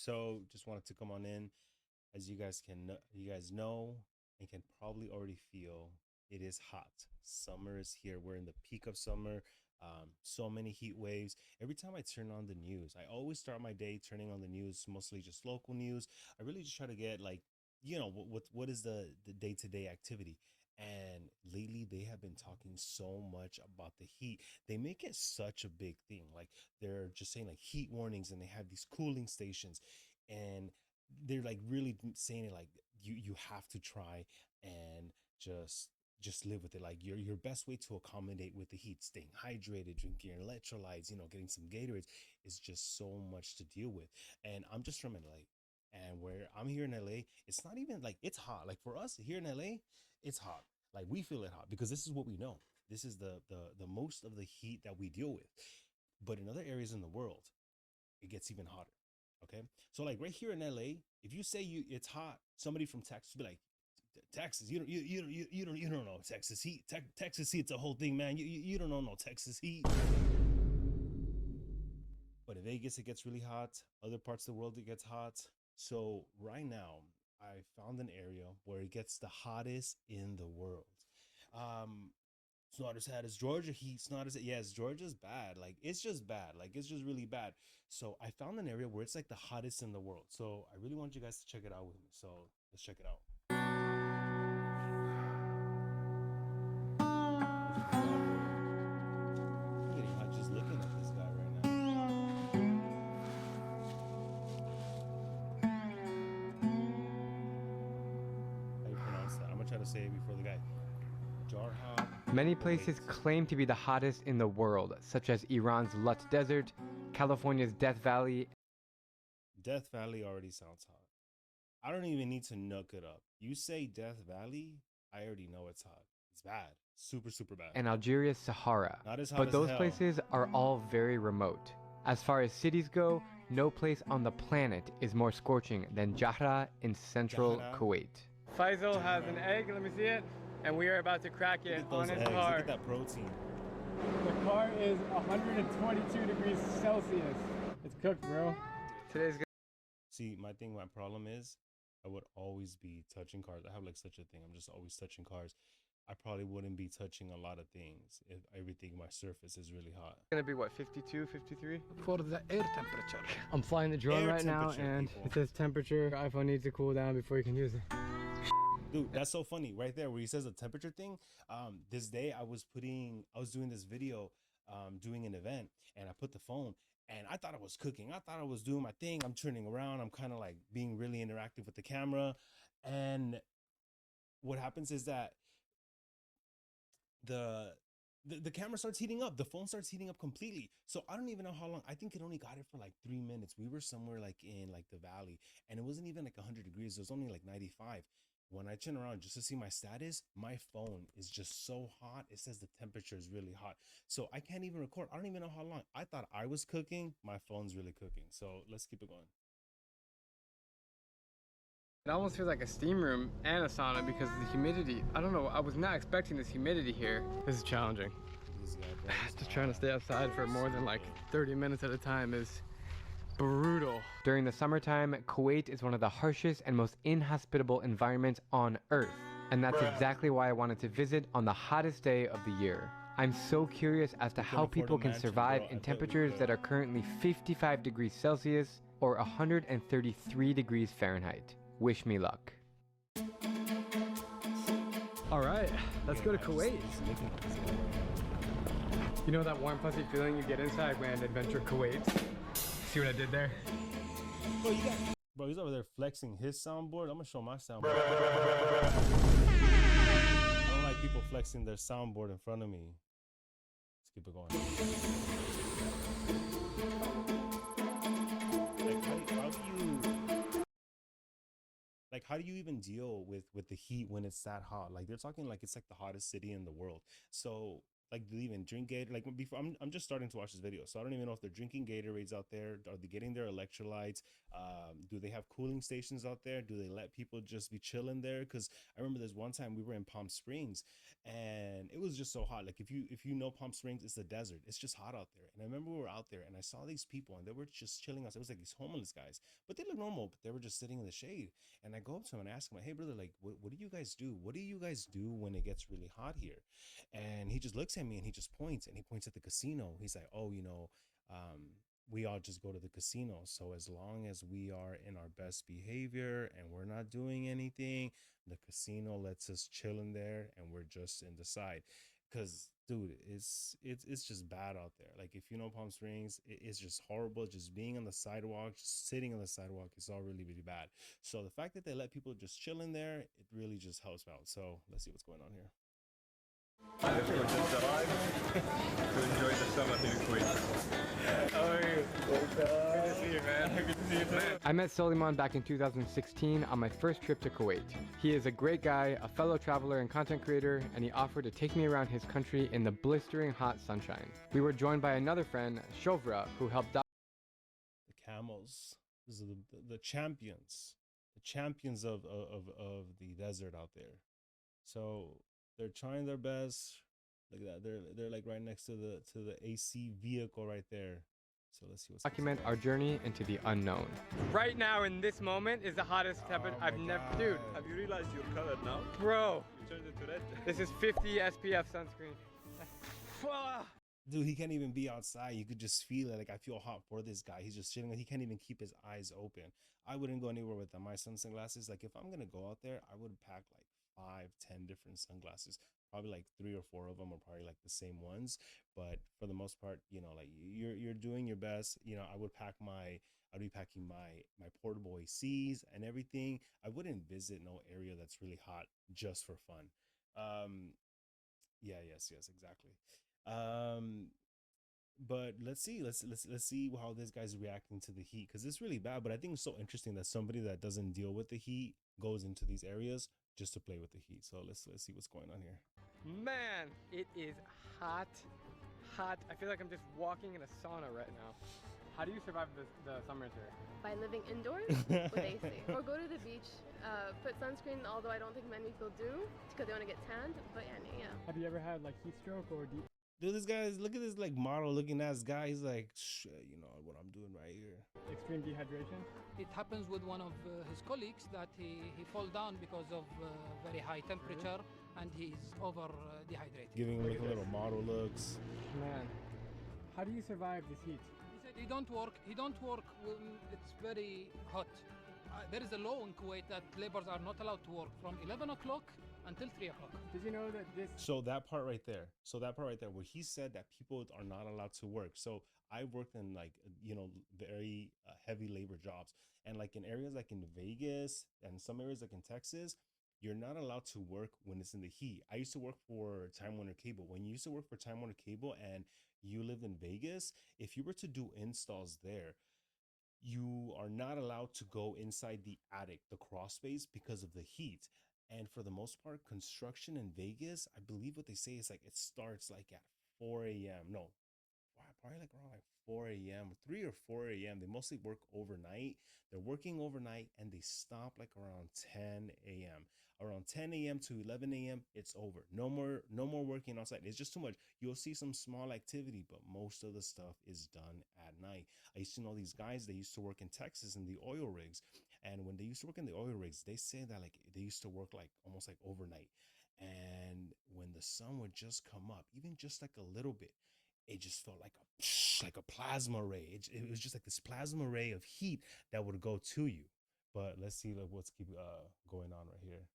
So just wanted to come on in, as you guys know and can probably already feel, it is hot. Summer is here. We're in the peak of summer. So many heat waves. Every time I turn on the news, I always start my day turning on the news, mostly just local news. I really just try to get like, what is the day to day activity. And lately, they have been talking so much about the heat. They make it such a big thing. Like they're just saying like heat warnings, and they have these cooling stations, and they're like really saying it like you have to try and just live with it. Like your best way to accommodate with the heat, staying hydrated, drinking your electrolytes, getting some Gatorades, is just so much to deal with. And I'm just from LA, and where I'm here in LA, it's not even like it's hot. Like for us here in LA, it's hot. Like we feel it hot because this is what we know. This is the most of the heat that we deal with. But in other areas in the world, it gets even hotter. Okay. So like right here in LA, if you say it's hot, somebody from Texas will be like, Texas, you don't know Texas heat. Texas heat's a whole thing, man. You don't know no Texas heat. But in Vegas, it gets really hot. Other parts of the world, it gets hot. So right now, I found an area where it gets the hottest in the world. Um, it's not as hot as Georgia heat. It's not as, yes, Georgia's bad. Like it's just bad. Like it's just really bad. So I found an area where it's like the hottest in the world. So I really want you guys to check it out with me. So let's check it out. I'm getting hot just looking at this guy right now. How you pronounce that? I'm gonna try to say it before the guy. Jarhad Many Kuwait. places claim to be the hottest in the world, such as Iran's Lut Desert, California's Death Valley. Death Valley already sounds hot. I don't even need to look it up. You say Death Valley, I already know it's hot. It's bad. Super, super bad. And Algeria's Sahara. Not as hot But as those hell. places are all very remote. As far as cities go, no place on the planet is more scorching than Jahra in central Jahra. Kuwait. Faisal has an egg, let me see it, and we are about to crack it on his eggs. car. Look at that protein. The car is 122 degrees Celsius. It's cooked, bro. Today's good. See, my problem is I would always be touching cars. I have like such a thing. I'm just always touching cars. I probably wouldn't be touching a lot of things if everything, my surface is really hot. Gonna be what, 52, 53? For the air temperature. I'm flying the drone Air right now, and temperature, it says temperature. Your iPhone needs to cool down before you can use it. Dude, that's so funny right there where he says the temperature thing. This day I was doing this video, doing an event, and I put the phone, and I thought I was cooking. I thought I was doing my thing. I'm turning around. I'm kind of like being really interactive with the camera. And what happens is that the camera starts heating up. The phone starts heating up completely. So I don't even know how long. I think it only got it for like 3 minutes. We were somewhere like in like the valley, and it wasn't even like 100 degrees. It was only like 95. When I turn around just to see my status, my phone is just so hot. It says the temperature is really hot. So I can't even record. I don't even know how long. I thought I was cooking. My phone's really cooking. So let's keep it going. It almost feels like a steam room and a sauna because of the humidity. I don't know, I was not expecting this humidity here. This is challenging. This guy, bro, Just trying to stay outside for more than like 30 minutes at a time is brutal. During the summertime, Kuwait is one of the harshest and most inhospitable environments on Earth. And that's exactly why I wanted to visit on the hottest day of the year. I'm so curious as to how people can survive in temperatures that are currently 55 degrees Celsius or 133 degrees Fahrenheit. Wish me luck. All right, let's go to Kuwait. You know that warm fuzzy feeling you get inside when adventure Kuwait? See what I did there? Bro, he's over there flexing his soundboard. I'm gonna show my soundboard. I don't like people flexing their soundboard in front of me. Let's keep it going. How do you even deal with the heat when it's that hot? Like they're talking like it's like the hottest city in the world. So Like, do they even drink Gator? Like before, I'm just starting to watch this video, so I don't even know if they're drinking Gatorades out there. Are they getting their electrolytes? Do they have cooling stations out there? Do they let people just be chilling there? Because I remember there's one time we were in Palm Springs, and it was just so hot. Like if you know Palm Springs, it's the desert. It's just hot out there. And I remember we were out there, and I saw these people, and they were just chilling us. It was like these homeless guys, but they look normal, but they were just sitting in the shade. And I go up to him and ask him, like, "Hey, brother, like, what do you guys do? What do you guys do when it gets really hot here?" And he just looks at me and he just points, and he points at the casino. He's like, "Oh, we all just go to the casino. So as long as we are in our best behavior and we're not doing anything, the casino lets us chill in there and we're just in the side." Because dude, it's just bad out there. Like if you know Palm Springs, it's just horrible. Just being on the sidewalk, just sitting on the sidewalk, it's all really, really bad. So the fact that they let people just chill in there, it really just helps out. So let's see what's going on here. Everyone just arrived to enjoy the summer here in Kuwait. How are you? Good to see you, man. Good to see you, man. I met Soliman back in 2016 on my first trip to Kuwait. He is a great guy, a fellow traveler and content creator, and he offered to take me around his country in the blistering hot sunshine. We were joined by another friend, Shovra, who helped The camels. These are the champions. The champions of the desert out there. So they're trying their best. Look at that. They're like right next to the AC vehicle right there. So let's see what's document our journey into the unknown. Right now, in this moment, is the hottest temperature I've never. Dude, Have you realized you're colored now? bro, You turned into red. this is 50 SPF sunscreen. Dude, he can't even be outside. You could just feel it. Like I feel hot for this guy. He's just sitting. He can't even keep his eyes open. I wouldn't go anywhere with them. My sunglasses. Like if I'm gonna go out there, I would pack like 5, 10 different sunglasses. Probably like 3 or 4 of them are probably like the same ones. But for the most part, like you're doing your best. I'd be packing my portable ACs and everything. I wouldn't visit no area that's really hot just for fun. Yeah, yes, exactly. Um, but let's see, let's see how this guy's reacting to the heat, because it's really bad. But I think it's so interesting that somebody that doesn't deal with the heat goes into these areas just to play with the heat. So let's see what's going on here. Man, it is hot, hot. I feel like I'm just walking in a sauna right now. How do you survive the summers here? By living indoors with AC. Or go to the beach, put sunscreen, although I don't think many people do, because they want to get tanned, but yeah. Have you ever had like heat stroke or deep? Dude, look at this like model looking ass guy. He's like, you know what I'm doing right here. Extreme dehydration? It happens with one of his colleagues that he fall down because of very high temperature and he's over dehydrated. Giving him like a little model looks. Man, how do you survive this heat? He said he don't work when it's very hot. There is a law in Kuwait that laborers are not allowed to work from 11 o'clock until 3 o'clock. Did you know that this... So that part right there, where he said that people are not allowed to work. So I worked in like, very heavy labor jobs. And like in areas like in Vegas and some areas like in Texas, you're not allowed to work when it's in the heat. I used to work for Time Warner Cable. When you used to work for Time Warner Cable and you lived in Vegas, if you were to do installs there, you are not allowed to go inside the attic, the crawl space, because of the heat. And for the most part, construction in Vegas, I believe what they say is like it starts like at 4 a.m. No, probably like around like 4 a.m. 3 or 4 a.m. They mostly work overnight. They're working overnight and they stop like around 10 a.m. Around 10 a.m. to 11 a.m. it's over. No more working outside. It's just too much. You'll see some small activity, but most of the stuff is done at night. I used to know these guys, they used to work in Texas in the oil rigs. And when they used to work in the oil rigs, they say that like they used to work like almost like overnight. And when the sun would just come up, even just like a little bit, it just felt like a plasma ray. It was just like this plasma ray of heat that would go to you. But let's see like what's keep going on right here.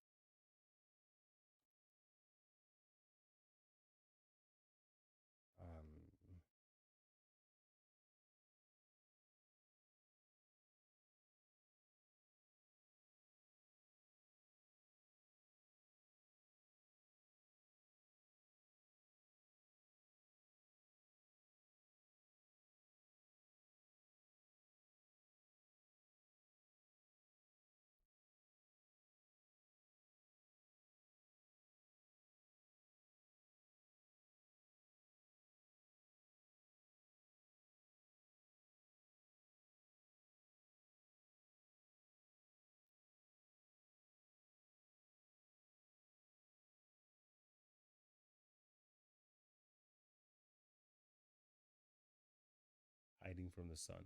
hiding from the sun.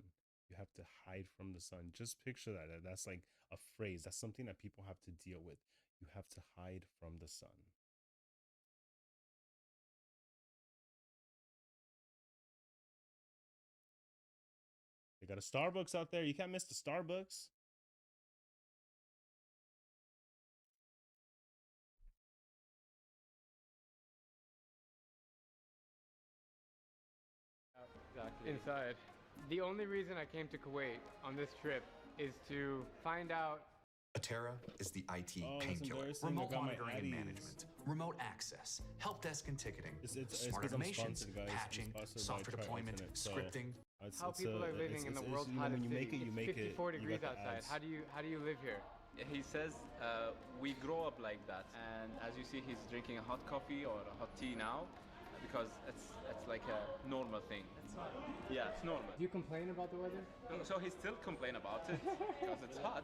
You have to hide from the sun. Just picture that. That's like a phrase. That's something that people have to deal with. You have to hide from the sun. They got a Starbucks out there. You can't miss the Starbucks. Exactly. Inside. The only reason I came to Kuwait on this trip is to find out. Atera is the IT Oh, that's painkiller. embarrassing. I Remote got my monitoring and Addies. management, remote access, help desk and ticketing, It's smart 'cause I'm automations, sponsored, guys. I'm patching, sponsored by software Tri deployment, Infinite, so scripting. How people are living in the world's hottest when you make city. it, you make It's it. 54 You degrees got the outside. ads. How do you live here? He says we grow up like that, and as you see, he's drinking a hot coffee or a hot tea now because it's like a normal thing. Yeah, it's normal. Do you complain about the weather? So he still complain about it because it's hot.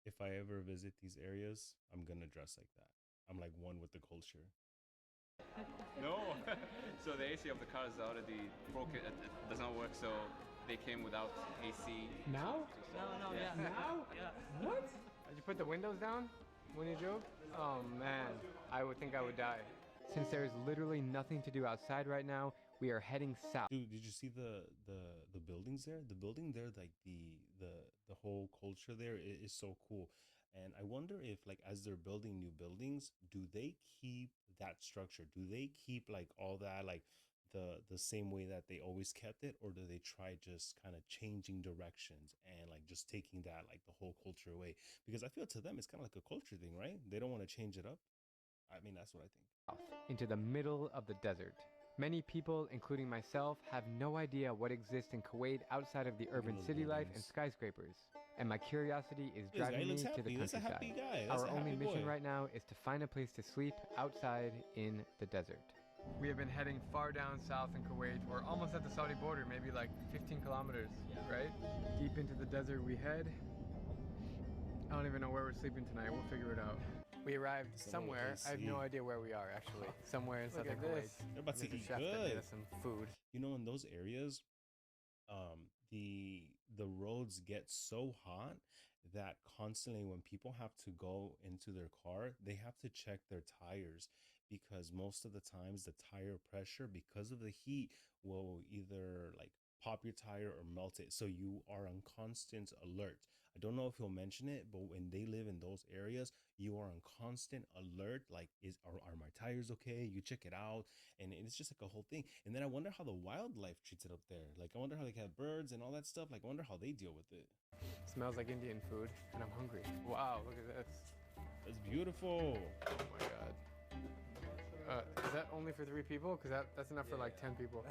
If I ever visit these areas, I'm gonna dress like that. I'm like one with the culture. No, so the AC of the car is already broken. It does not work, so they came without AC. Now? No, yeah. Now? Yeah. What? Did you put the windows down when you drove? Oh man, I would think I would die. Since there is literally nothing to do outside right now, we are heading south. Dude, did you see the buildings there? The building there, like the whole culture there is so cool. And I wonder if, like, as they're building new buildings, do they keep that structure? Do they keep like all that, like the same way that they always kept it, or do they try just kind of changing directions and like just taking that, like, the whole culture away? Because I feel to them it's kind of like a culture thing, right? They don't want to change it up. I mean, that's what I think. Into the middle of the desert. Many people, including myself, have no idea what exists in Kuwait outside of the urban those city life and buildings. skyscrapers. And my curiosity is This guy driving me looks to the happy. That's a countryside. happy guy. That's Our a only happy mission boy. right now is to find a place to sleep outside in the desert. We have been heading far down south in Kuwait. We're almost at the Saudi border, maybe like 15 kilometers, right? Deep into the desert we head. I don't even know where we're sleeping tonight. We'll figure it out. We arrived somewhere. I have no idea where we are actually. Somewhere in southern Kuwait. They're about to There's a eat chef that made good. us some food. You know, in those areas, the roads get so hot that constantly when people have to go into their car, they have to check their tires, because most of the times the tire pressure, because of the heat, will either like pop your tire or melt it. So you are on constant alert. I don't know if he'll mention it, but when they live in those areas, you are on constant alert. Like, are my tires okay? You check it out, and it's just like a whole thing. And then I wonder how the wildlife treats it up there. Like, I wonder how they have birds and all that stuff. Like, I wonder how they deal with it. Smells like Indian food, and I'm hungry. Wow, look at this. It's beautiful. Oh my god. Is that only for 3 people? Because that's enough for like 10 people.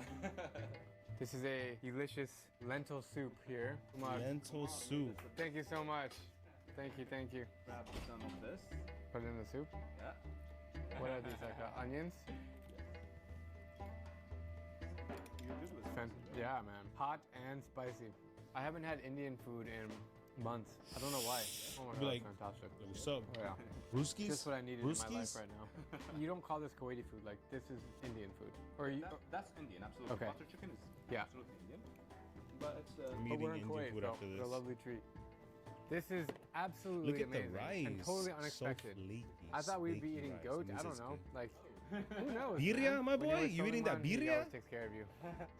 This is a delicious lentil soup here. Lentil soup. Thank you so much. Thank you, thank you. Grab some of this. Put it in the soup. Yeah. What are these, like onions? You're good with Yeah, man. Hot and spicy. I haven't had Indian food in months. I don't know why. Oh my Be god, like, fantastic. What's up? Oh, yeah. Brewskis? Just what I needed in my life Brewskis? right now. You don't call this Kuwaiti food, like this is Indian food. Or you, That's Indian, absolutely. Okay. Butter chicken is Yeah. absolutely Indian. But it's I'm but eating we're in Indian Kuwait, food so after it's this. a lovely treat. This is absolutely Look at amazing the rice. and totally unexpected. So flaky, I thought we'd be flaky eating rice. goat. That I means don't it's know. good. Like, who knows? Birria, man? my When you're boy? with You eating that Soliman, he birria? always takes care of you.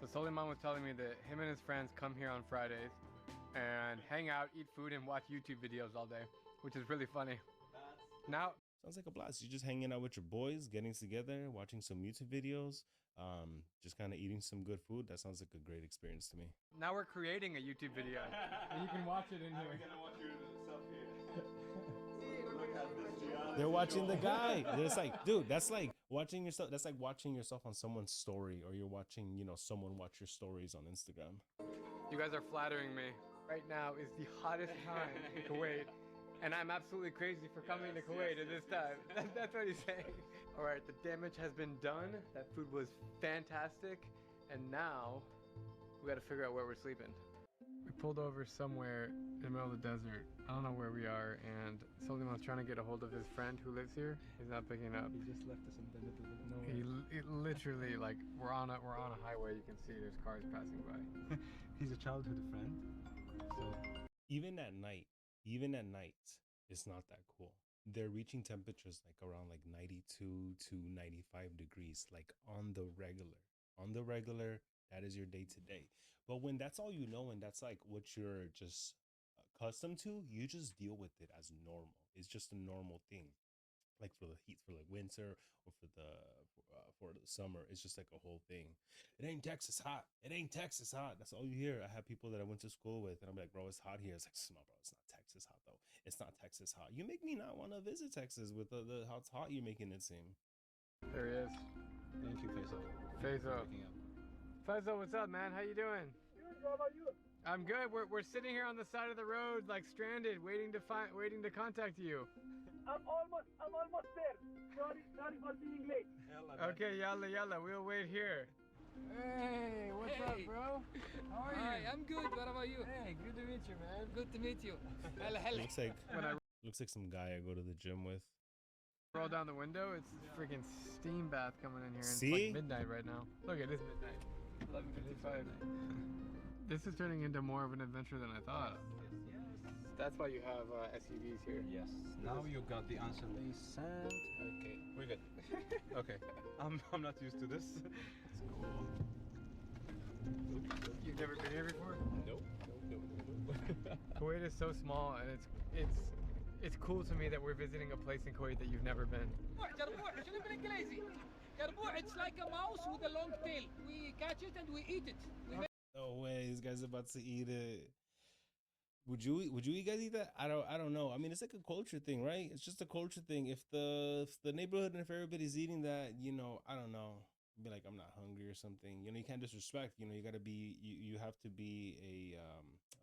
So Soliman was telling me that him and his friends come here on Fridays and hang out, eat food, and watch YouTube videos all day, which is really funny. Now, Sounds like a blast. You're just hanging out with your boys, getting together, watching some YouTube videos, just kind of eating some good food. That sounds like a great experience to me. now we're creating a YouTube video, and you can watch it in here. watch yourself here. They're watching the guy. It's like, dude, that's like watching yourself. That's like watching yourself on someone's story, or you're watching, someone watch your stories on Instagram. You guys are flattering me. Right now is the hottest time in Kuwait, and I'm absolutely crazy for coming to Kuwait at this time. That's what he's saying. All right, the damage has been done. That food was fantastic, and now we got to figure out where we're sleeping. We pulled over somewhere in the middle of the desert. I don't know where we are, and Soliman's trying to get a hold of his friend who lives here. He's not picking up. He just left us in the middle of nowhere. He literally, like, we're on a highway. You can see there's cars passing by. He's a childhood friend. So Even at night, it's not that cool. They're reaching temperatures like around like 92 to 95 degrees, like on the regular. On the regular, that is your day to day. But when that's all you know and that's like what you're just accustomed to, you just deal with it as normal. It's just a normal thing. Like for the heat, for like winter, or for the summer, it's just like a whole thing. It ain't Texas hot. It ain't Texas hot. That's all you hear. I have people that I went to school with, and I'm like, bro, it's hot here. It's like, no, bro, it's not Texas hot though. It's not Texas hot. You make me not want to visit Texas with the how hot you're making it seem. There he is. thank you, Faisal. Faisal. Waking up. Faisal, what's up, man? How you doing? Good, how about you? I'm good. We're sitting here on the side of the road, like stranded, waiting to contact you. I'm almost there. Sorry for being late. Okay, yalla, we'll wait here. Hey, what's up, Hey. bro? How are Hi, you? I'm good. What about you? Hey, good to meet you, man. Good to meet you. Hella, hella. Looks like some guy I go to the gym with. Roll down the window, it's a freaking steam bath coming in here. And See? It's like midnight right now. Look, it is midnight. 11:55. This is turning into more of an adventure than I thought. That's why you have SUVs here. Yes. Now you got the answer. Sand. Okay, we're good. Okay. I'm not used to this. It's cool. You've never been here before? Nope. Kuwait is so small, and it's cool to me that we're visiting a place in Kuwait that you've never been. It's like a mouse with a long tail. We catch it and we eat it. No way, this guy's about to eat it. Would you guys eat that? I don't know. I mean, it's like a culture thing, right? It's just a culture thing. If the neighborhood and if everybody's eating that, you know, I don't know. Be like, I'm not hungry or something. You know, you can't disrespect. You know, you gotta be. You have to be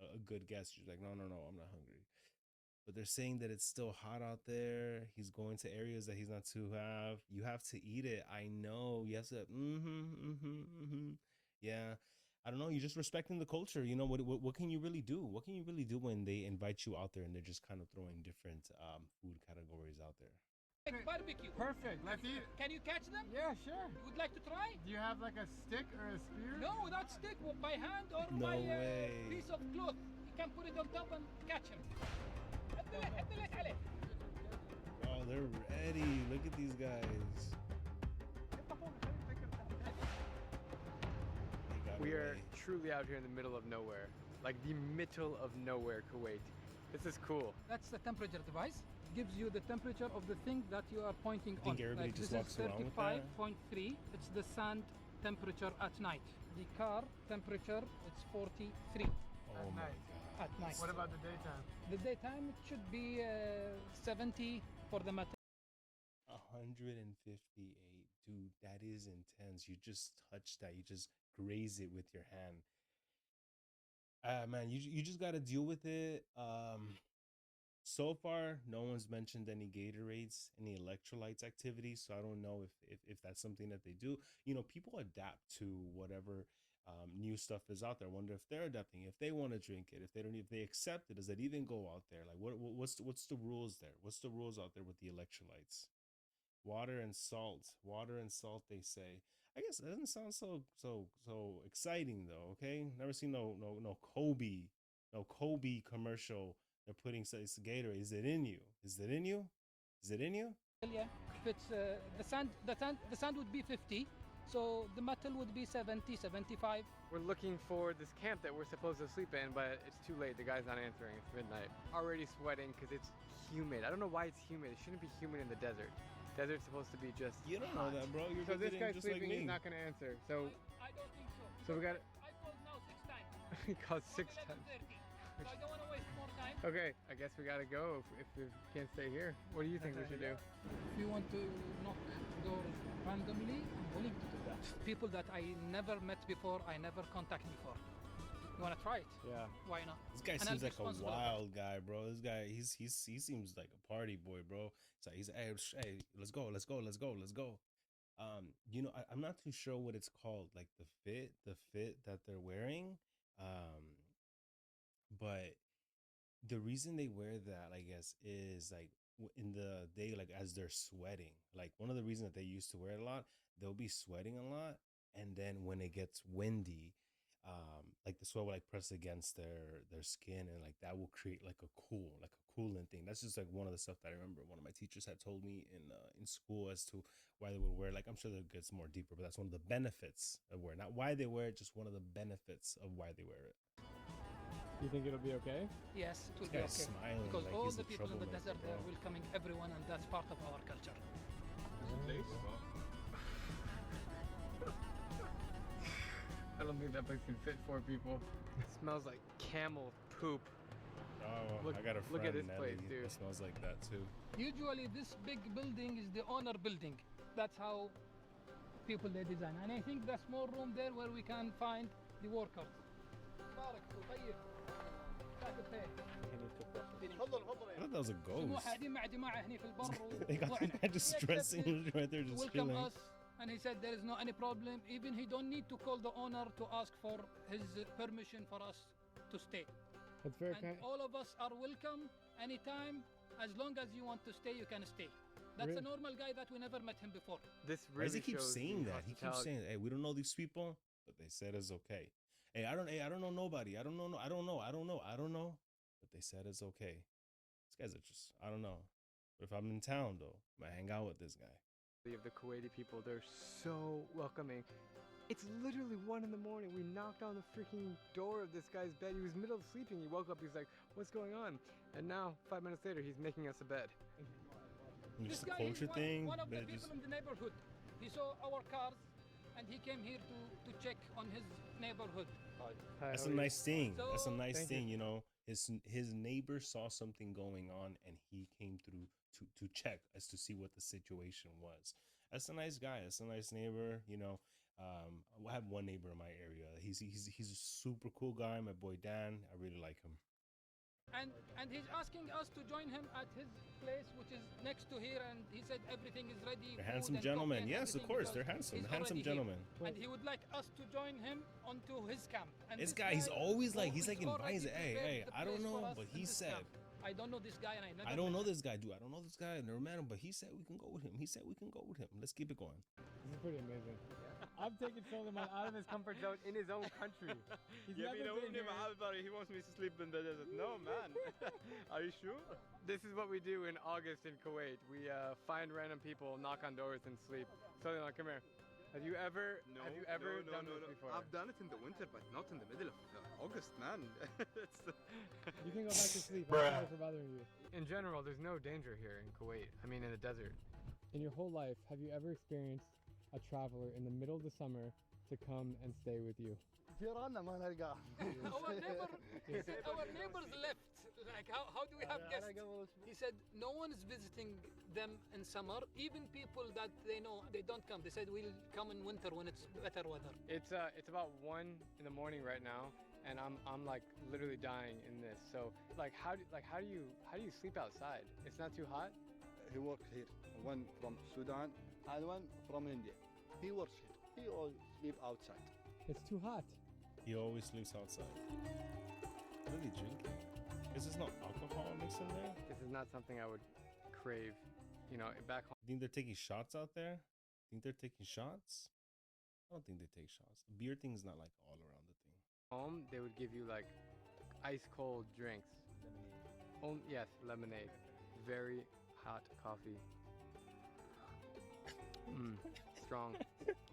a good guest. You're like, no, I'm not hungry. But they're saying that it's still hot out there. He's going to areas that he's not to have. You have to eat it. I know. You have to. Yeah. I don't know. You're just respecting the culture. You know what can you really do? What can you really do when they invite you out there and they're just kind of throwing different food categories out there? Like barbecue. Perfect. Let's eat. Can you catch them? Yeah, sure. You would like to try? Do you have like a stick or a spear? No, without stick, by hand or No by way. piece of cloth. You can put it on top and catch him. Oh, they're ready. Look at these guys. They got We are away. truly out here in the middle of nowhere, like the middle of nowhere, Kuwait. This is cool. That's the temperature device. Gives you the temperature of the thing that you are pointing on. Think everybody just this walks is around with that? 35.3. It's the sand temperature at night. The car temperature, it's 43 Oh my night. god. at night. What about the daytime? The daytime? It should be 70 for the metal. 158. Dude, that is intense. You just touch that. You just graze it with your hand. Man, you just got to deal with it. So far, no one's mentioned any Gatorades, any electrolytes activities. So I don't know if that's something that they do. You know, people adapt to whatever new stuff is out there. I wonder if they're adapting, if they want to drink it, if they accept it. Does that even go out there? Like, what's the rules there? What's the rules out there with the electrolytes? Water and salt. They say. I guess it doesn't sound so exciting though. Okay, never seen no Kobe commercial. They're putting it's Gatorade. Is it in you? Yeah. If it's the sand would be 50. So the metal would be 70, 75. We're looking for this camp that we're supposed to sleep in, but it's too late. The guy's not answering. It's midnight. Already sweating because it's humid. I don't know why it's humid. It shouldn't be humid in the desert. Desert's supposed to be just You don't hot. know that, bro. You're So this visiting guy's just like sleeping. me. He's not going to answer. So I don't think so. So we got- I called now 6 times. he called 6 times. 11:30. So I don't want to waste more time. Okay, I guess we gotta go if we can't stay here. What do you think we should do? If you want to knock doors randomly, I'm willing to do that. People that I never met before, I never contacted before. You want to try it? Yeah. Why not? This guy And I'll seems be like a responsible of it. wild guy, bro. This guy, he seems like a party boy, bro. He's like, hey, let's go. You know, I'm not too sure what it's called, like the fit that they're wearing. but the reason they wear that, I guess, is like in the day, like as they're sweating. Like one of the reasons that they used to wear it a lot, they'll be sweating a lot, and then when it gets windy, like the sweat will like press against their skin, and like that will create like a cooling thing. That's just like one of the stuff that I remember one of my teachers had told me in school as to why they would wear. Like I'm sure that gets more deeper, but that's one of the benefits of wear, not why they wear it, just one of the benefits of why they wear it. You think it'll be okay? Yes, it will This be guy's okay. smiling Because like all he's the a people in the troublemaker, desert, they bro. are welcoming everyone, and that's part of our culture. Place? I don't think that place can fit 4 people. It smells like camel poop. Oh, Look- I got a look at friend, this Nelly, place, dude. that smells like that too. Usually, this big building is the owner building. That's how people they design. And I think there's more room there where we can find the workers. بارك طيب. I thought that was a سموحة ghost. قاعدين مع جماعة هني في البر They got وطلعنا. the guy just He stressing accepted, right there, just welcome chilling. us, and he said there is no any problem. Even he don't need to call the owner to ask for his permission for us to stay. That's very And kind. all of us are welcome anytime. As long as you want to stay, you can stay. That's a Really? normal guy that we never met him before. This Why does really he keep shows saying the that? He keeps hospitality. saying, "Hey, we don't know these people, but they said it's okay. Hey, I don't know nobody. I don't know. I don't know. I don't know. I don't know. But they said it's okay." These guys are just, I don't know. But if I'm in town though, I'm gonna hang out with this guy. Of the Kuwaiti people, they're so welcoming. It's literally 1 in the morning. We knocked on the freaking door of this guy's bed. He was middle of sleeping. He woke up. He's like, "What's going on?" And now, 5 minutes later, he's making us a bed. And This just a guy culture is thing. one of the They people just, in the neighborhood. He saw our cars, and he came here to check on his neighborhood. Hi, that's how a are you? nice thing. That's a So- nice Thank you. thing. You know, his neighbor saw something going on, and he came through to check as to see what the situation was. That's a nice guy. That's a nice neighbor. You know, I have one neighbor in my area. He's a super cool guy. My boy Dan. I really like him. And he's asking us to join him at his place, which is next to here, and he said everything is ready. They're food handsome and gentlemen. coffee and Yes, of everything, course, because they're handsome. he's They're handsome already here. gentlemen. And he would like us to join him onto his camp. And This guy, he's guy always like, who he's is like already advising, hey, prepared hey, the I don't place for know, us but in he this said, camp. I don't know this guy, and I never I don't met know him. this guy, dude. I don't know this guy. I never met him, but he said we can go with him. He said we can go with him. Let's keep it going. This is pretty amazing. I've taken Solomon out of his comfort zone in his own country. He's never been here. He wants me to sleep in the desert. No, man. Are you sure? This is what we do in August in Kuwait. We find random people, knock on doors, and sleep. Solomon, come here. Have you ever done this before? I've done it in the winter, but not in the middle of August, man. It's, You can go back to sleep. I'm sorry for bothering you. In general, there's no danger here in Kuwait. I mean, in the desert. In your whole life, have you ever experienced a traveler in the middle of the summer to come and stay with you? جيراننا ما نلقاه. Our neighbors left. Like, how do we have guests? He said no one is visiting them in summer. Even people that they know, they don't come. They said we'll come in winter when it's better weather. It's about 1 in the morning right now, and I'm like literally dying in this. So how do you sleep outside? It's not too hot. He works here. One from Sudan and one from India. He works here. He all sleep outside. It's too hot. He always sleeps outside. What are they drinking? Is this not alcohol mixed in there? This is not something I would crave. You know, back home. Think they're taking shots out there? Think they're taking shots? I don't think they take shots. The beer thing's not like all around the thing. Home, they would give you like ice cold drinks. Yes, lemonade. Very hot coffee. Strong.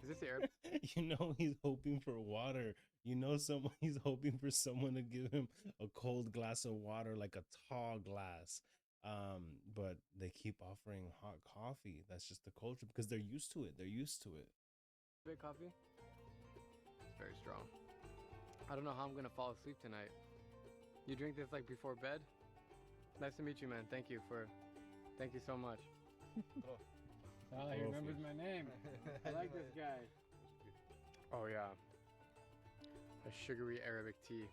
Is this the Arab? You know he's hoping for water. You know he's hoping for someone to give him a cold glass of water, like a tall glass. But they keep offering hot coffee. That's just the culture because they're used to it. They're used to it. Big coffee? It's very strong. I don't know how I'm gonna fall asleep tonight. You drink this like before bed? Nice to meet you, man. Thank you so much. Oh, he remembers my name. I like this guy. Oh yeah. A sugary Arabic tea.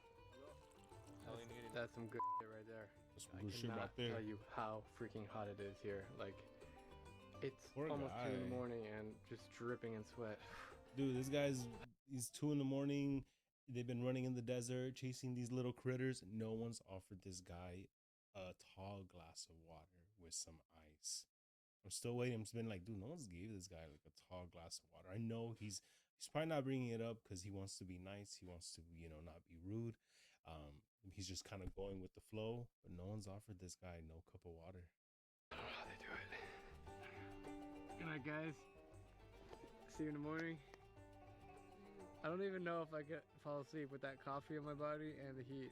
That's some good shit right there. That's I good shit cannot right there. tell you how freaking hot it is here. Like, it's Poor almost 2 in the guy. morning and just dripping in sweat. Dude, this guy's he's 2 in the morning they've been running in the desert chasing these little critters. No one's offered this guy a tall glass of water with some ice. I'm still waiting. It's been like, dude, no one's gave this guy like a tall glass of water. I know he's probably not bringing it up because he wants to be nice. He wants to, not be rude. He's just kind of going with the flow, but no one's offered this guy no cup of water. I don't know how they do it. Good night, guys. See you in the morning. I don't even know if I could fall asleep with that coffee in my body and the heat.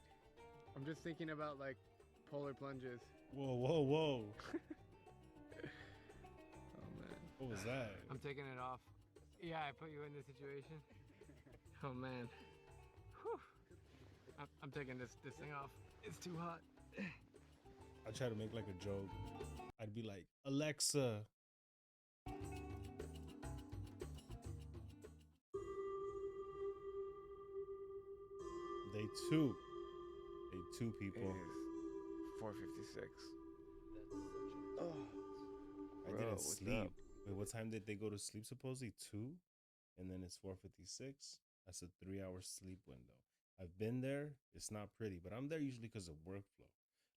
I'm just thinking about like polar plunges. Whoa, whoa, whoa. Oh man. What was that? I'm taking it off. Yeah, I put you in this situation. Oh man. Whew. I'm taking this thing off. It's too hot. I try to make like a joke. I'd be like, Alexa. Day two, people. 4:56. Oh, I Bro, didn't what's sleep. up? Wait, what time did they go to sleep? Supposedly 2, and then it's 4:56. That's a 3-hour sleep window. I've been there. It's not pretty, but I'm there usually because of workflow.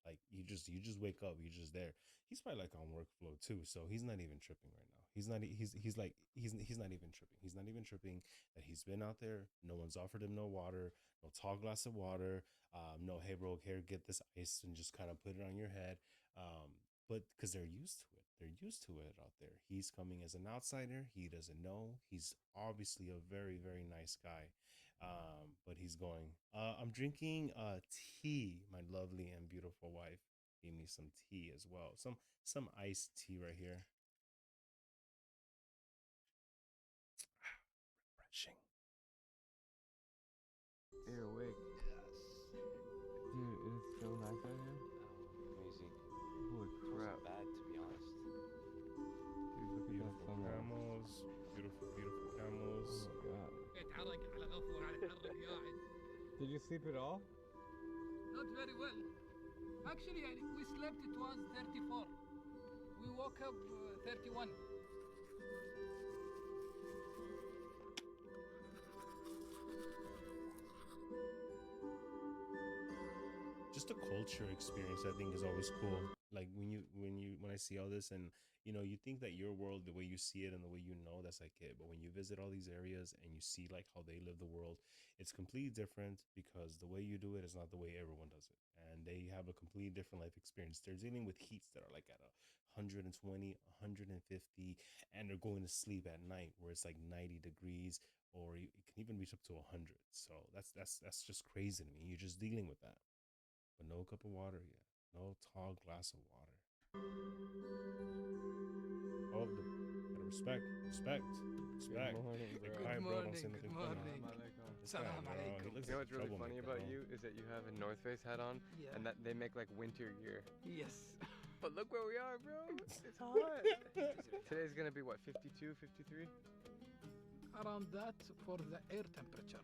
Like you just wake up, you're just there. He's probably like on workflow too, so he's not even tripping right now. He's not even tripping. He's not even tripping that he's been out there. No one's offered him no water, no tall glass of water. No, hey bro, here, get this ice and just kind of put it on your head. But because they're used to it. They're used to it out there. He's coming as an outsider. He doesn't know. He's obviously a very, very nice guy. But he's going. I'm drinking tea. My lovely and beautiful wife gave me some tea as well. Some iced tea right here. Refreshing. You're awake. Dude, it is so nice out here. Amazing. Holy crap. Bad, to be honest. Dude, look at that Beautiful sunrise. camels. Beautiful, beautiful camels. Oh my god. اتحرك على غفور على يتحرك قاعد. Did you sleep at all? Not very well. Actually, we slept, it was 34. We woke up 31. Just a culture experience, I think, is always cool. Like when I see all this, and you think that your world, the way you see it and the way that's like it. But when you visit all these areas and you see like how they live the world, it's completely different because the way you do it is not the way everyone does it, and they have a completely different life experience. They're dealing with heats that are like at 120, 150, and they're going to sleep at night where it's like 90 degrees, or it can even reach up to 100. So that's just crazy to me. You're just dealing with that. But no cup of water yet. No tall glass of water. Oh, gotta respect. Good morning, bro. All right, bro, don't say nothing funny. This guy, Salam bro, he alaikum. looks You know like what's really funny troublemaker, about bro. you is that you have a North Face hat on, Yeah. and that they make like winter gear. Yes. But look where we are, bro. It's hot. Today's gonna be what, 52, 53? Around that for the air temperature.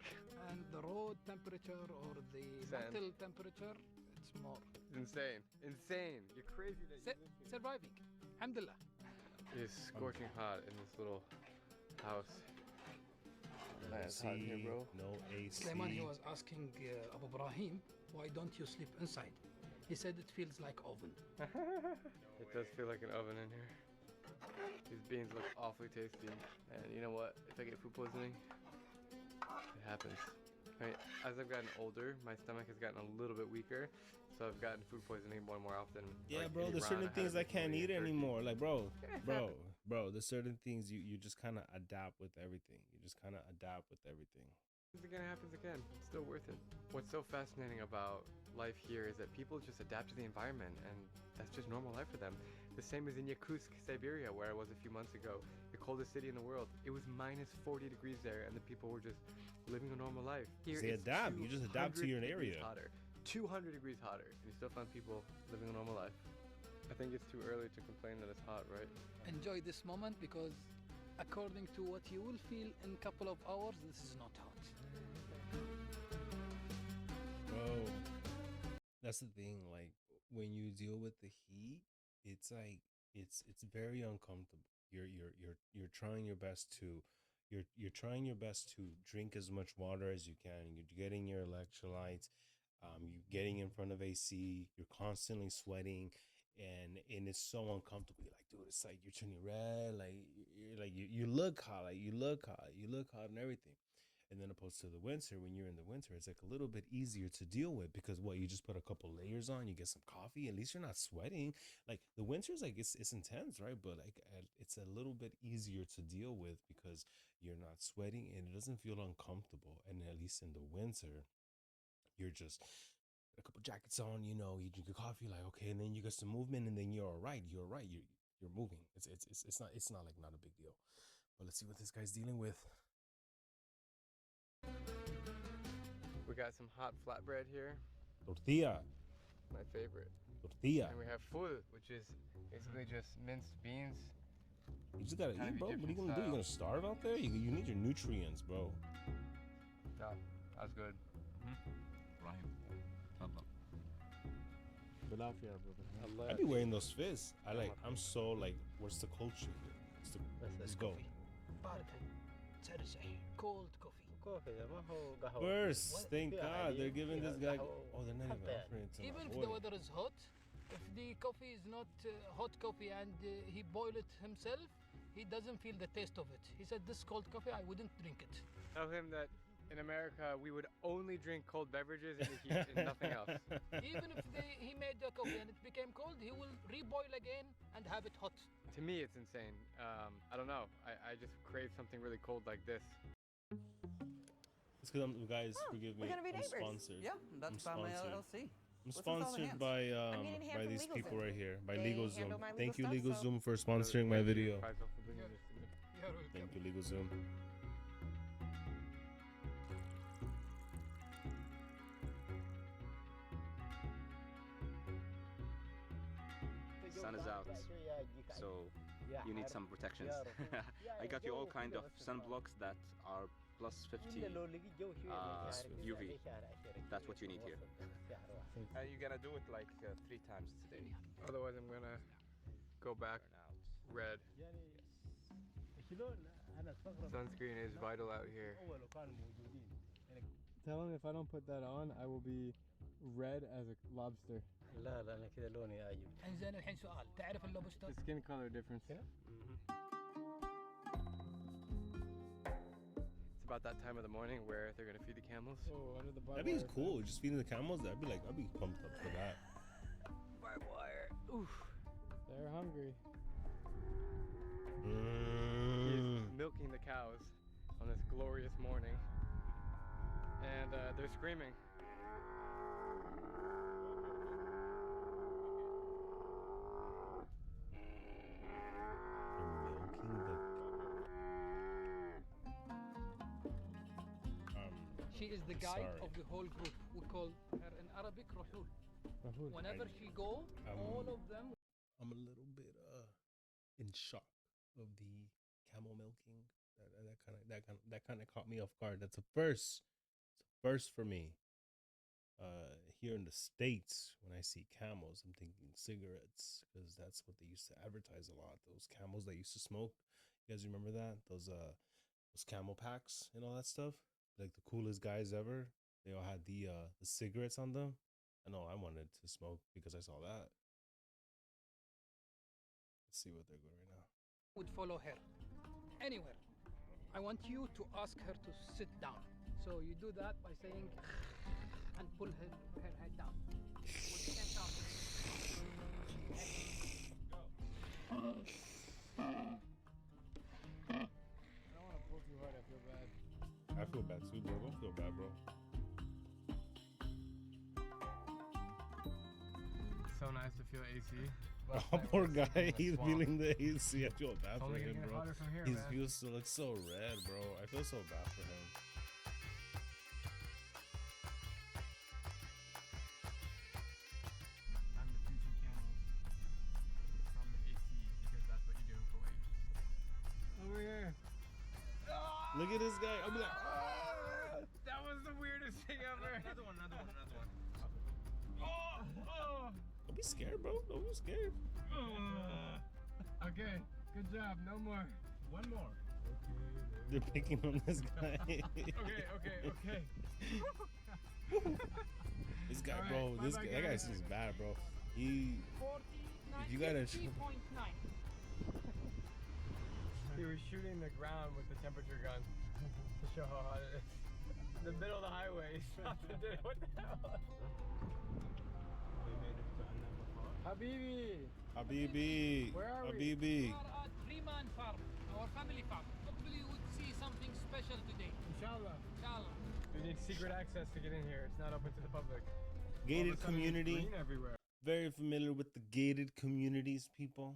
And the road temperature or the Sand. metal temperature, it's more. Insane. You're crazy that you live here. Surviving. Alhamdulillah. It is scorching hot in this little house. No Man, it's hot in here, AC, bro. no AC. Sulaiman, he was asking Abu Ibrahim, why don't you sleep inside? He said it feels like oven. It does feel like an oven in here. These beans look awfully tasty. And you know what? If I get food poisoning, it happens. I mean, as I've gotten older, my stomach has gotten a little bit weaker. So I've gotten food poisoning more often. Yeah, Like, bro, any there's round certain I had things I can't recently, eat turkey. anymore. Like, bro, Yeah, there's certain things you just kind of adapt with everything. You just kind of adapt with everything. Happens again. It's still worth it. What's so fascinating about life here is that people just adapt to the environment, and that's just normal life for them. The same as in Yakutsk, Siberia, where I was a few months ago, the coldest city in the world. It was minus 40 degrees there, and the people were just living a normal life. Here, They it's adapt. You just adapt to 200 your degrees area. Hotter, 200 degrees hotter, and you still find people living a normal life. I think it's too early to complain that it's hot, right? Enjoy this moment because according to what you will feel in a couple of hours, this is not hot. Bro, that's the thing. Like when you deal with the heat, it's like it's very uncomfortable. You're trying your best to, you're trying your best to drink as much water as you can. You're getting your electrolytes. You're getting in front of AC. You're constantly sweating, and it's so uncomfortable. You're like, dude, it's like you're turning red. You look hot. You look hot and everything. And then opposed to the winter, when you're in the winter, it's like a little bit easier to deal with because you just put a couple layers on, you get some coffee, at least you're not sweating. Like the winter's like it's intense, right? But like it's a little bit easier to deal with because you're not sweating and it doesn't feel uncomfortable. And at least in the winter, you're just a couple jackets on, you drink your coffee, like okay, and then you get some movement, and then you're all right. You're moving. It's not like not a big deal. But let's see what this guy's dealing with. We got some hot flatbread here. Tortilla. My favorite. Tortilla. And we have full, which is basically just minced beans. You just gotta eat, bro. What are you gonna do? You gonna starve out there? You need your nutrients, bro. Yeah, that's good. I be wearing those fists. I'm so like, what's the culture here? Let's go. Cold coffee. First, thank God they're giving this guy. Oh, they're not even offering it to Even my if boy. the weather is hot, if the coffee is not hot coffee and he boiled it himself, he doesn't feel the taste of it. He said, this cold coffee, I wouldn't drink it. Tell him that in America, we would only drink cold beverages in the heat and nothing else. Even if he made the coffee and it became cold, he will reboil again and have it hot. To me, it's insane. I don't know. I just crave something really cold like this. It's because guys, forgive me. We're gonna be I'm neighbors. sponsored. Yeah, that's by my LLC. I'm sponsored by these people right here, by They LegalZoom. handle my Thank you, legal stuff, LegalZoom, for sponsoring my video. You're welcome. Thank you, LegalZoom. Sun is out, so you need some protections. I got you all kind of sunblocks that are plus 50 UV. That's what you need here. You're gonna do it like 3 times today. Otherwise, I'm gonna go back red. Sunscreen is vital out here. Tell him if I don't put that on, I will be red as a lobster. لا لا انا كذا لوني عاجب. انزين الحين سؤال، تعرف اللوبستر؟ The skin color difference. It's about that time of the morning where they're gonna feed the camels. Oh, under the barbed That'd be wire. cool. Just feeding the camels. I'd be pumped up for that. Barbed wire. Oof. They're hungry. He's milking the cows on this glorious morning, and they're screaming. She is the guide of the whole group. We call her in Arabic Ruhul. Whenever she go, all of them. I'm a little bit in shock of the camel milking. That kind of caught me off guard. That's a first. It's a first for me. Here in the States, when I see camels, I'm thinking cigarettes because that's what they used to advertise a lot. Those camels that used to smoke. You guys remember that? Those camel packs and all that stuff. Like the coolest guys ever. They all had the cigarettes on them. I know I wanted to smoke because I saw that. Let's see what they're doing right now. Would follow her anywhere. I want you to ask her to sit down. So you do that by saying and pull her head down. With the same sound. I don't want to pull too hard. I feel bad. I feel bad too, bro. Don't feel bad, bro. It's so nice to feel AC. Oh, poor guy. He's feeling the AC. I feel bad for Only him, gonna get bro. hotter from here, He man. feels looks so red, bro. I feel so bad for him. I'm the teaching camels from the AC because that's what you do in Kuwait. Over here. Look at this guy. I'm like, That was the weirdest thing ever. Another one. Oh. don't be scared, bro. Don't be scared. Okay, good job. No more. One more. Okay, there They're picking on this guy. Okay. This guy, All right, bro. bye-bye, That guy guys. seems bad, bro. If you gotta. He was shooting the ground with the temperature gun to show how hot it is. In the middle of the highway, he stopped and did it. What the hell? Habibi! Where are we? Habibi! We are at Freeman Farm, our family farm. Hopefully you would see something special today. Inshallah. Inshallah. We need secret access to get in here. It's not open to the public. Gated All of a sudden, it's community. green everywhere. Very familiar with the gated communities, people.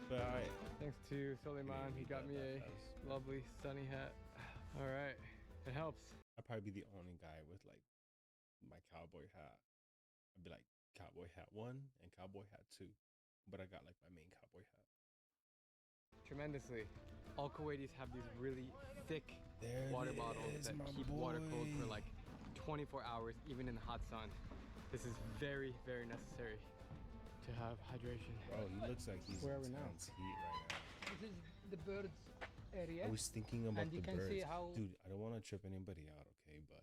But Thanks to Suleiman, he got me a lovely sunny hat. All right, it helps. I'd probably be the only guy with like my cowboy hat. I'd be like cowboy hat 1 and cowboy hat 2, but I got like my main cowboy hat. Tremendously. All Kuwaitis have these really thick There water it bottles is, that my keep water cold for boy. like 24 hours, even in the hot sun. This is very, very necessary to have hydration. Bro, he looks like he's Where are in we now? intense heat right now. This is the birds area. I was thinking about And you the can birds. see how- Dude, I don't want to trip anybody out, okay? But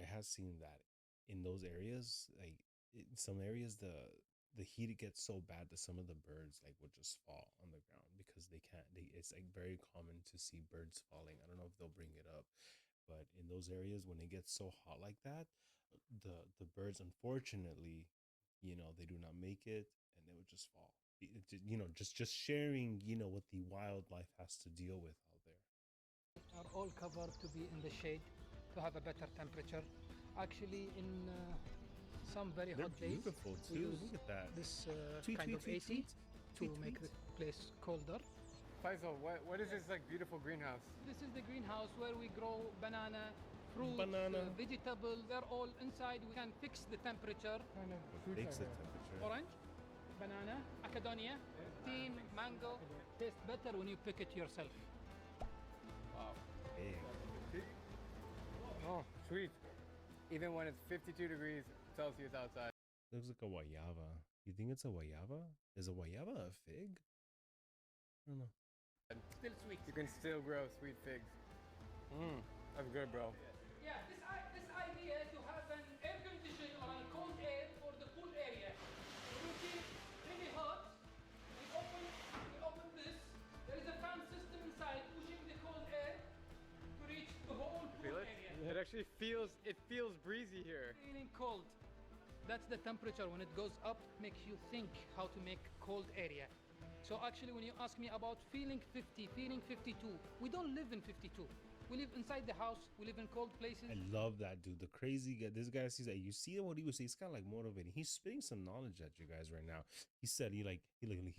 I have seen that in those areas, like in some areas, the heat gets so bad that some of the birds like would just fall on the ground because they can't. It's like very common to see birds falling. I don't know if they'll bring it up, but in those areas when it gets so hot like that, the birds, unfortunately, they do not make it and they would just fall. Just sharing, what the wildlife has to deal with out there. Are all covered to be in the shade to have a better temperature. Actually, in some very They're hot days, beautiful we too. use Look at that. this Tweet, kind tweet, of tweet, AC tweet. to make the place colder. Faisal, what is this like beautiful greenhouse? This is the greenhouse where we grow banana, fruits, Banana. vegetables. They're all inside. We can fix the temperature. Kind of Fix the temperature. Orange, banana, macadamia, teen, mango. Tastes better when you pick it yourself. Wow. Big. Oh, sweet. Even when it's 52 degrees Celsius outside. Looks like a guayaba. You think it's a guayaba? Is a guayaba a fig? I don't know. Still sweet. You can still grow sweet figs. That's good, bro. Yeah, this idea to have an air condition or a cold air for the pool area. When it gets really hot, we open this. There is a fan system inside pushing the cold air to reach the whole pool area. It actually feels breezy here. Feeling cold. That's the temperature. When it goes up, makes you think how to make cold area. So actually, when you ask me about feeling 50, feeling 52, we don't live in 52. We live inside the house. We live in cold places. I love that dude. The crazy guy. This guy sees that. You see what he was saying. He's kind of like motivating. He's spitting some knowledge at you guys right now. He said he's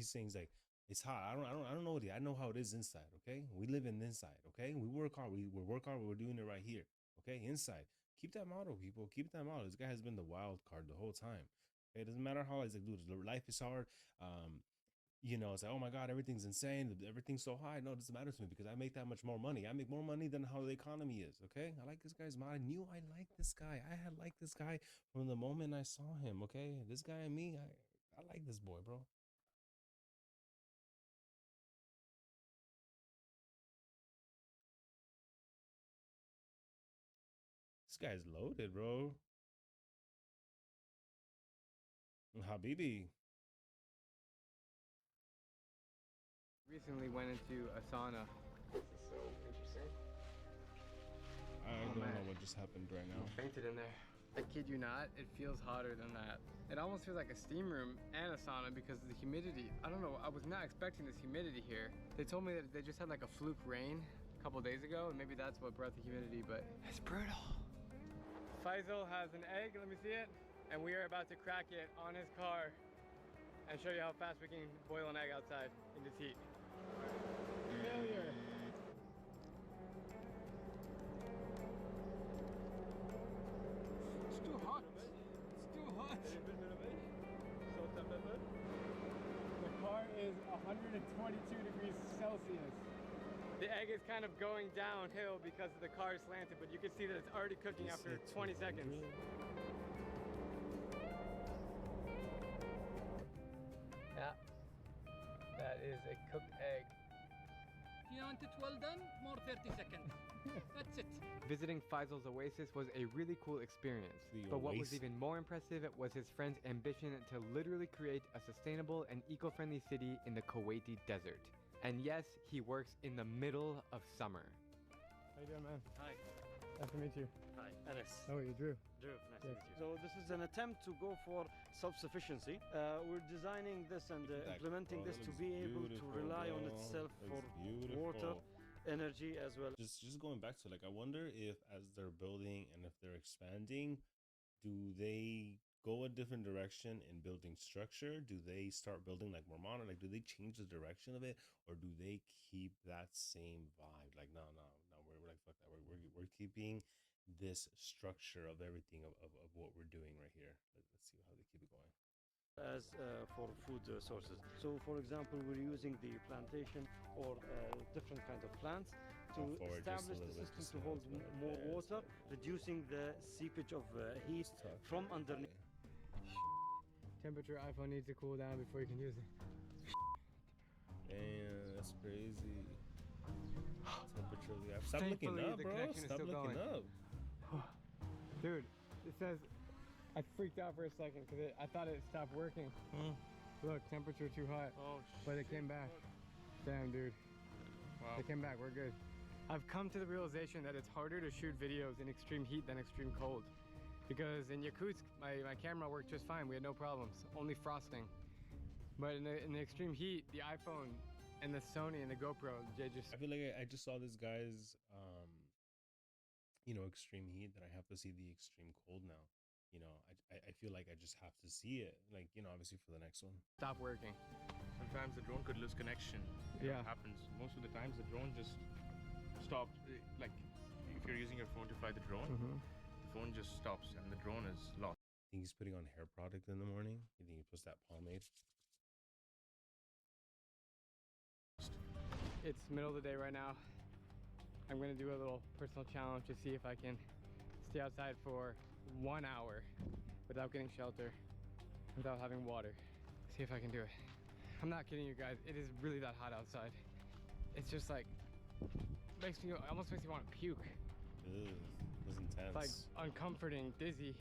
saying like it's hot. I don't know I know how it is inside. Okay, we live in inside. Okay, we work hard. We work hard. We're doing it right here. Okay, inside. Keep that motto, people. Keep that motto. This guy has been the wild card the whole time. Okay, it doesn't matter how he's like, dude, life is hard. It's like, oh my God, everything's insane. Everything's so high. No, it doesn't matter to me because I make that much more money. I make more money than how the economy is. Okay. I like this guy's mind. I knew I liked this guy. I had liked this guy from the moment I saw him. Okay. This guy and me, I like this boy, bro. This guy's loaded, bro. Habibi. Recently went into a sauna. This is so interesting. I don't know what just happened right now. Fainted in there. I kid you not, it feels hotter than that. It almost feels like a steam room and a sauna because of the humidity. I don't know, I was not expecting this humidity here. They told me that they just had like a fluke rain a couple days ago, and maybe that's what brought the humidity, but it's brutal. Faisal has an egg, let me see it. And we are about to crack it on his car and show you how fast we can boil an egg outside in this heat. Failure. It's too hot. It's too hot. The car is 122 degrees Celsius. The egg is kind of going downhill because the car is slanted, but you can see that it's already cooking after 20 seconds. Yeah, that is a cooked egg. If you want it well done, more 30 seconds. That's it. Visiting Faisal's oasis was a really cool experience. But what was even more impressive was his friend's ambition to literally create a sustainable and eco-friendly city in the Kuwaiti desert. And yes, he works in the middle of summer. How you doing, man? Hi. Nice to meet you. Hi, Anas. Oh, you Drew. Drew, nice to meet you. So this is an attempt to go for self-sufficiency. We're designing this and implementing this to be able to rely on itself for water, energy as well. Just going back to, like, I wonder if as they're building and if they're expanding, do they go a different direction in building structure? Do they start building like more modern? Like, do they change the direction of it, or do they keep that same vibe? Like, no, we're like, fuck that. We're keeping this structure of everything of what we're doing right here. Let's see how they keep it going. As for food sources. So for example, we're using the plantation or different kinds of plants to establish the system to hold more water, reducing the seepage of heat from underneath. Temperature iPhone needs to cool down before you can use it. Damn, that's crazy. Temperature of the app. Stop looking Thankfully, up, the bro. connection is Stop still looking going. up. Dude, it says, I freaked out for a second because I thought it stopped working. Look, temperature too hot. Oh, but it came back. Damn, dude. Wow. It came back, we're good. I've come to the realization that it's harder to shoot videos in extreme heat than extreme cold. Because in Yakutsk, my camera worked just fine. We had no problems, only frosting. But in the extreme heat, the iPhone and the Sony and the GoPro, they just... I feel like I just saw this guy's, extreme heat, that I have to see the extreme cold now. I feel like I just have to see it, like, obviously for the next one. Stop working. Sometimes the drone could lose connection. Yeah. It happens. Most of the times the drone just stops. Like, if you're using your phone to fly the drone, the phone just stops and the drone is lost. Think he's putting on hair product in the morning? You think he puts that pomade? It's middle of the day right now. I'm gonna do a little personal challenge to see if I can stay outside for 1 hour without getting shelter, without having water. See if I can do it. I'm not kidding you guys, it is really that hot outside. It's just like, almost makes me want to puke. Ew, it was intense. It's like uncomforting, dizzy.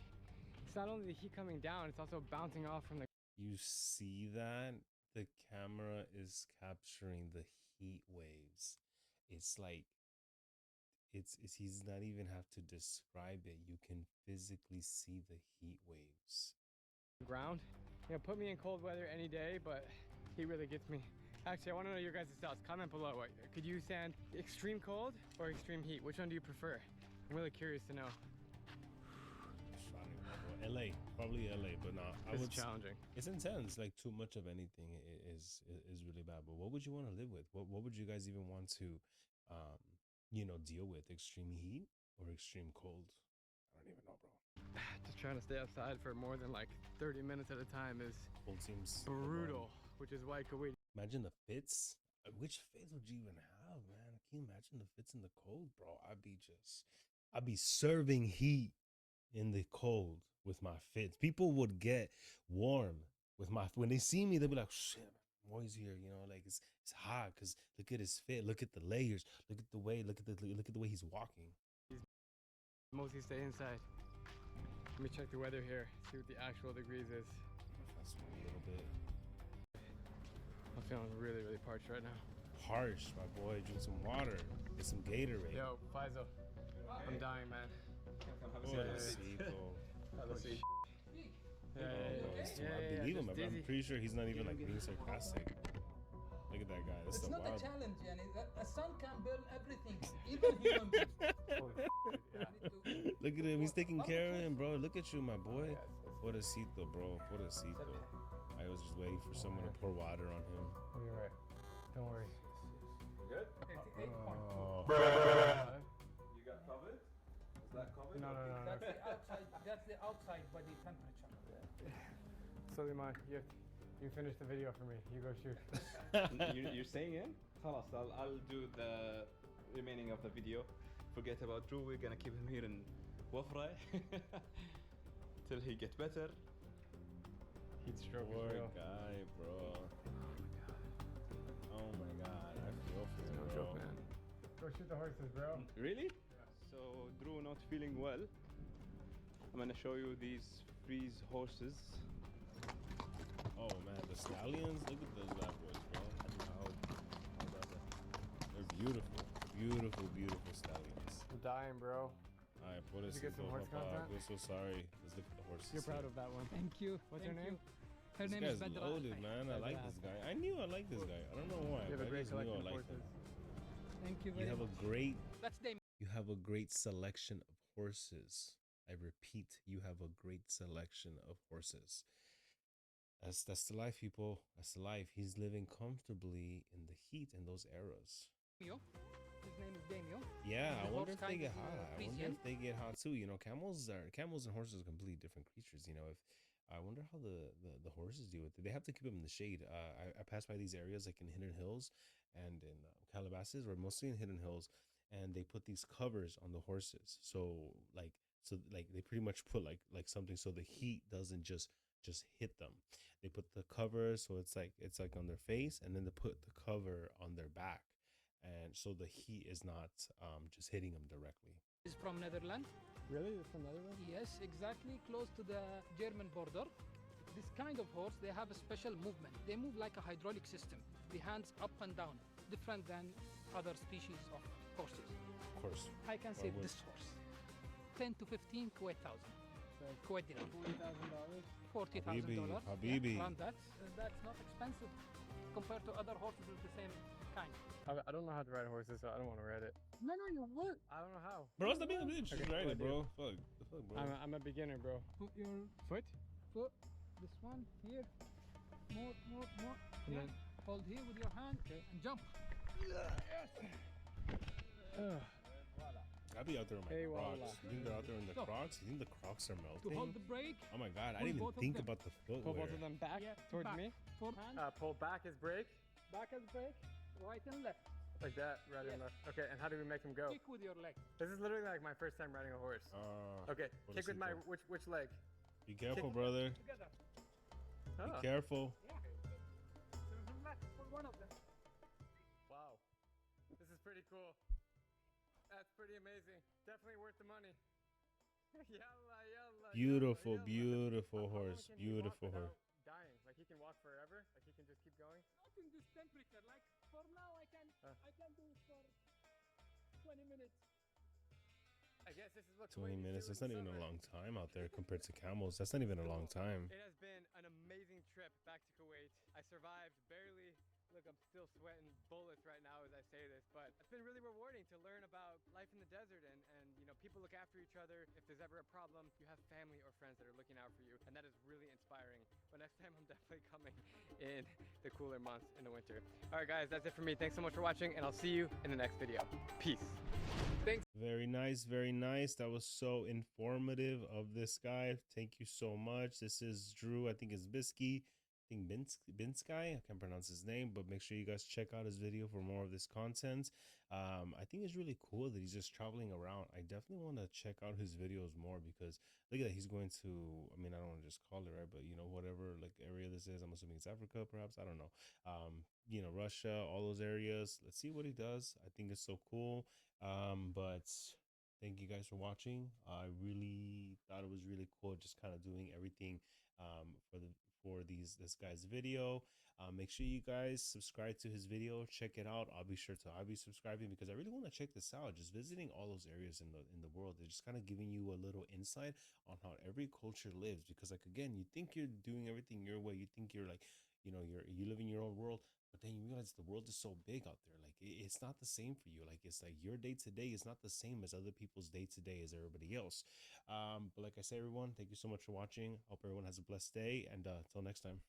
It's not only the heat coming down, it's also bouncing off from the... You see that? The camera is capturing the heat waves. It's like, he's not even have to describe it. You can physically see the heat waves. Ground. Put me in cold weather any day, but heat really gets me. Actually, I want to know your guys' thoughts. Comment below. Could you stand extreme cold or extreme heat? Which one do you prefer? I'm really curious to know. LA, probably LA, but not. It's challenging. It's intense. Like, too much of anything is really bad. But what would you want to live with? What would you guys even want to, deal with? Extreme heat or extreme cold? I don't even know, bro. Just trying to stay outside for more than like 30 minutes at a time is cold seems brutal, which is why Kuwait. Imagine the fits. Which fits would you even have, man? Can you imagine the fits in the cold, bro? I'd be serving heat in the cold with my fits. People would get warm with when they see me, they'll be like, shit, Moy's here, like it's hot because look at his fit, look at the layers, look at the way he's walking. Mostly stay inside. Let me check the weather here, see what the actual degrees is. That's a little bit. I'm feeling really, really parched right now. Harsh, my boy. Drink some water. Get some Gatorade. Yo, Faisal. I'm dying, man. I believe him. I'm pretty sure he's not even like being sarcastic. Look at that guy. That's It's the not wild. a challenge, yani. A sun can burn everything, even human beings. Look at him. He's taking care of him, bro. Look at you, my boy. Pobrecito, bro. Pobrecito. I was just waiting for someone to pour water on him. You're right. Don't worry. Good? Oh. You got covered? Is that covered? No. That's the outside body temperature. Suleiman, you finish the video for me. You go shoot. You're staying in? Khalas, I'll do the remaining of the video. Forget about Drew. We're gonna keep him here in Wafra till he gets better. Heat stroke. Poor guy, bro. Oh my god, I feel for you, No bro. joke, man. Go shoot the horses, bro. Really? So Drew not feeling well. I'm gonna show you these freeze horses. Oh man, the stallions, look at those bad boys, bro. Wow. They're beautiful, beautiful, beautiful stallions. I'm dying, bro. Alright, por Did you get some eso, horse papá. I content? feel so sorry. Let's look at the horses. You're proud here. of that one. Thank you. What's Thank her name? you. Her This name guy's is Badra. loaded, man. I like this guy. I knew I liked this guy. I don't know why. You have a but I great just knew collection I of liked horses. him. Thank you You very have much. a great That's Damien. You have a great selection of horses. I repeat, you have a great selection of horses. That's the life, people. That's the life. He's living comfortably in the heat in those eras. His name is Damien. Yeah, The I wonder horse if they kind get is, hot. I wonder Frisian. if they get hot too. You know, camels and horses are completely different creatures. You know, if I wonder how the horses deal with it. They have to keep them in the shade. I pass by these areas like in Hidden Hills and in Calabasas, or mostly in Hidden Hills, and they put these covers on the horses. So they pretty much put like something so the heat doesn't just hit them. They put the cover so it's like on their face, and then they put the cover on their back, and so the heat is not just hitting them directly. Is from Netherlands. Really? It's from Netherlands? Yes, exactly close to the German border. This kind of horse, they have a special movement. They move like a hydraulic system. The hands up and down, different than other species of horses. Of course. I can Why save would- this horse. 10 to 15 Kuwait thousand. Kuwait dirham. $40,000? $40,000. Habibi. Yeah, around that. That's not expensive compared to other horses with the same kind. I don't know how to ride horses, so I don't want to ride it. No, you won't. I don't know how. Bro, it's not being a bitch. Okay, Just ride what it, do I bro. do? Fuck. The fuck, bro. I'm a beginner, bro. Put your Foot? foot, this one here, more, And yeah. then- Hold here with your hand and jump. Ugh. I'll be out there in my Hey, Crocs. voila. You think they're out there in the So- Crocs? You think the Crocs are To melting? hold the brake, Oh my god, I pull didn't even both of think them. about the Pull footwear. both of them back yeah, towards back. me. Forward hand, Pull back is brake. back as brake, right and left. Like that, right and Yes. left. Okay, and how do we make them go? Kick with your leg. This is literally like my first time riding a horse. Okay, kick with my which leg? Be careful, kick- brother. Together. Be Oh, careful. Yeah. To the left for one of them. wow. This is pretty cool. That's pretty amazing. Definitely worth the money. Yalla, yalla. Beautiful, yalla, yalla. beautiful How long horse. can he walk Beautiful horse. without dying? Like he can walk forever? Like he can just keep going? Not in this temperature. Like for now, I can do it for 20 minutes. I guess this is what 20 Kuwait is minutes. doing That's not in even a summer. long time out there compared to camels. That's not even a long time. It has been an amazing trip back to Kuwait. I survived barely. Look, I'm still sweating bullets right now as I say this, but it's been really rewarding to learn about life in the desert and you know, people look after each other. If there's ever a problem, you have family or friends that are looking out for you, and that is really inspiring. But next time I'm definitely coming in the cooler months in the winter. All right, guys, that's it for me. Thanks so much for watching, and I'll see you in the next video. Peace. Thanks. Very nice, very nice. That was so informative of this guy. Thank you so much. This is Drew. I think it's Bisky. I think Binsky. I can't pronounce his name, but make sure you guys check out his video for more of this content. I think it's really cool that he's just traveling around. I definitely want to check out his videos more because look at that. He's going to, I mean, I don't want to just call it right, but you know, whatever like area this is, I'm assuming it's Africa, perhaps. I don't know. You know, Russia, all those areas. Let's see what he does. I think it's so cool. But thank you guys for watching. I really thought it was really cool just kind of doing everything for this guy's video. Make sure you guys subscribe to his video, check it out. I'll be subscribing because I really want to check this out. Just visiting all those areas in the world, they're just kind of giving you a little insight on how every culture lives. Because like again, you think you're doing everything your way, you think you're like, you know, you live in your own world, but then you realize the world is so big out there. Like it's not the same for you. Like it's like your day to day is not the same as other people's day to day as everybody else. But like I say, everyone, thank you so much for watching. Hope everyone has a blessed day, and till next time.